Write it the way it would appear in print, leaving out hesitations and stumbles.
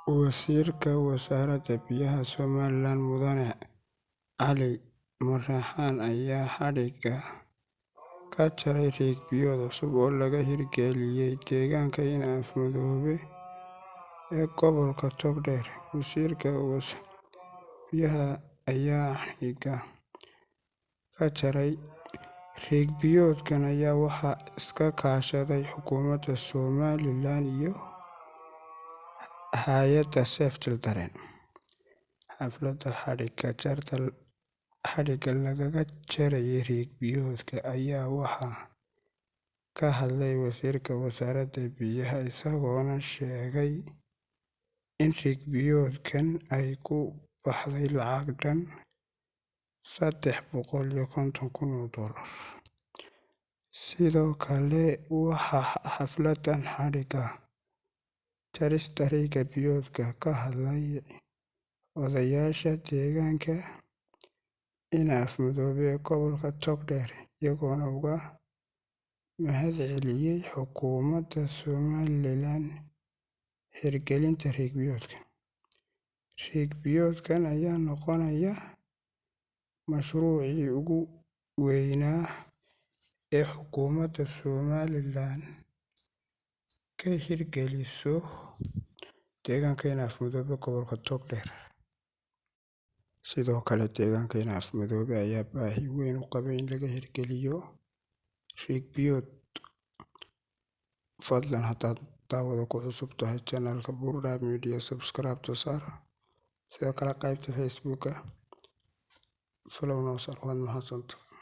Wasiirka Wasaaradda Biyaha Somalilan Mudane Cali Marreexaan ayaa xadhigga ka jaray riig biyood cusub oo laga hirgeliyay deegaanka Inaafmadoobe ee gobolka Togdheer. Wasiirka Biyaha ayaa xadhigga ka jaray riig biyoodkan waxaa iska kaashaday xukuumadda Somalilan iyo hay'adda Save Children. Xafladda xadhigga lagaga jarayay riig biyoodka ayaa waxaa ka hadlay Wasiirka Wasaaradda Biyaha, isagoona sheegay in riig biyoodkan ay ku baxday lacag dhan $350,000. Sidoo kale, waxaa xafladdan xadhigga jarista riigga biyoodka ka hadlay odayaasha deegaanka Inaafmadoobe ee gobolka Togdheer, iyagoona uga mahadceliyay xukuumadda Somalilan hirgelinta riig biyoodkan. Riig biyoodkan ayaa noqonaya mashruucii ugu weynaa ee xukuumadda Somalilan ka hirgeliso deegaanka Inaafmadoobe gobolka Togdheer. Sidoo kale, deegaanka Inaafmadoobe ayaa baahi weyn u qabay in laga hirgeliyo riig biyood. Fadlan haddaad daawado ku cusub tahay channel-ka Buurdhaf Media, subscribe saar. Sidoo kale qaybta Facebook follow noo saar. Waad mahadsantahay.